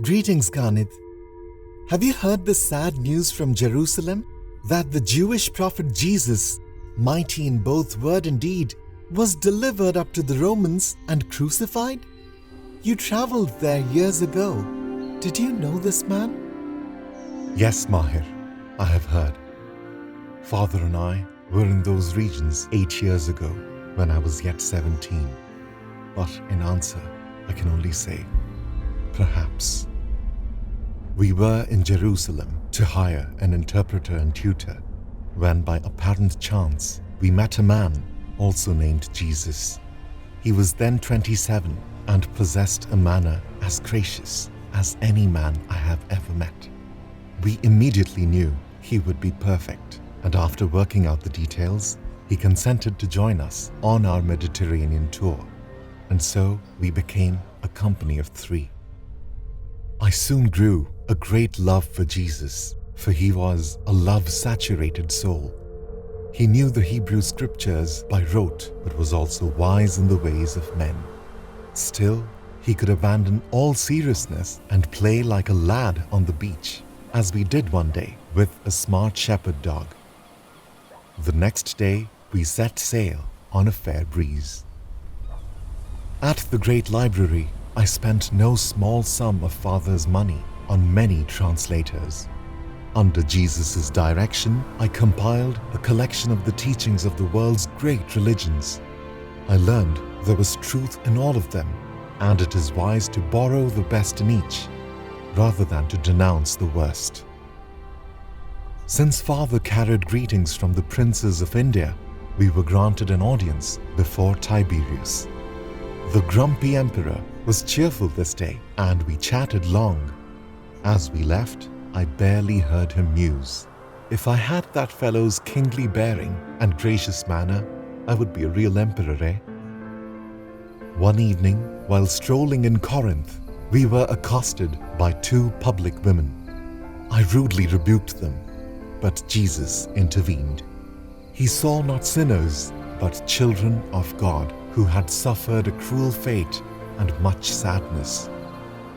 Greetings, Ganid. Have you heard the sad news from Jerusalem that the Jewish prophet Jesus, mighty in both word and deed, was delivered up to the Romans and crucified? You traveled there years ago. Did you know this man? Yes, Mahir, I have heard. Father and I were in those regions 8 years ago when I was yet 17. But in answer, I can only say, perhaps. We were in Jerusalem to hire an interpreter and tutor when by apparent chance we met a man also named Jesus. He was then 27 and possessed a manner as gracious as any man I have ever met. We immediately knew he would be perfect, and after working out the details, he consented to join us on our Mediterranean tour, and so we became a company of 3. I soon grew a great love for Jesus, for he was a love-saturated soul. He knew the Hebrew scriptures by rote, but was also wise in the ways of men. Still, he could abandon all seriousness and play like a lad on the beach, as we did one day with a smart shepherd dog. The next day, we set sail on a fair breeze. At the great library, I spent no small sum of Father's money on many translators. Under Jesus' direction, I compiled a collection of the teachings of the world's great religions. I learned there was truth in all of them, and it is wise to borrow the best in each, rather than to denounce the worst. Since Father carried greetings from the princes of India, we were granted an audience before Tiberius. The grumpy emperor was cheerful this day, and we chatted long. As we left, I barely heard him muse. If I had that fellow's kingly bearing and gracious manner, I would be a real emperor, eh? One evening, while strolling in Corinth, we were accosted by 2 public women. I rudely rebuked them, but Jesus intervened. He saw not sinners, but children of God who had suffered a cruel fate and much sadness.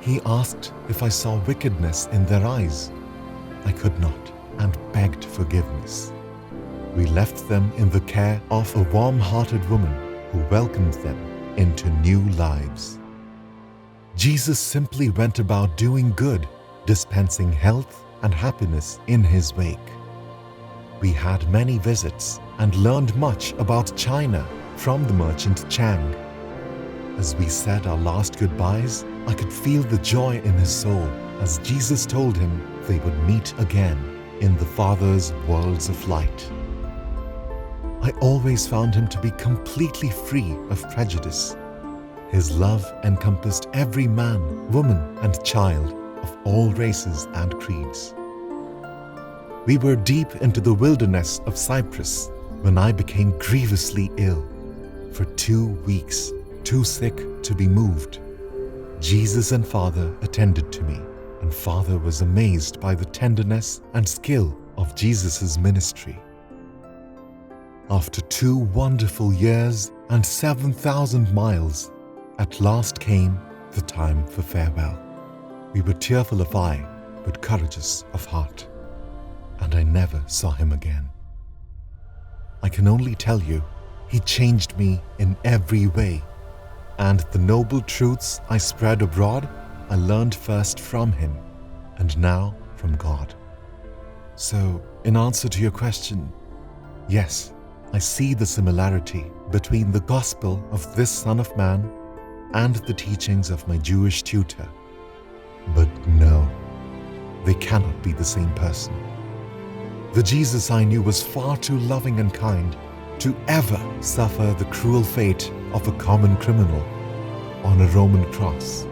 He asked if I saw wickedness in their eyes. I could not, and begged forgiveness. We left them in the care of a warm-hearted woman who welcomed them into new lives. Jesus simply went about doing good, dispensing health and happiness in his wake. We had many visits and learned much about China from the merchant Chang. As we said our last goodbyes, I could feel the joy in his soul as Jesus told him they would meet again in the Father's worlds of light. I always found him to be completely free of prejudice. His love encompassed every man, woman, and child of all races and creeds. We were deep into the wilderness of Cyprus when I became grievously ill. For 2 weeks, too sick to be moved. Jesus and Father attended to me, and Father was amazed by the tenderness and skill of Jesus' ministry. After 2 wonderful years and 7,000 miles, at last came the time for farewell. We were tearful of eye, but courageous of heart, and I never saw him again. I can only tell you, he changed me in every way, and the noble truths I spread abroad, I learned first from him, and now from God. So, in answer to your question, yes, I see the similarity between the gospel of this Son of Man and the teachings of my Jewish tutor. But no, they cannot be the same person. The Jesus I knew was far too loving and kind to ever suffer the cruel fate of a common criminal on a Roman cross.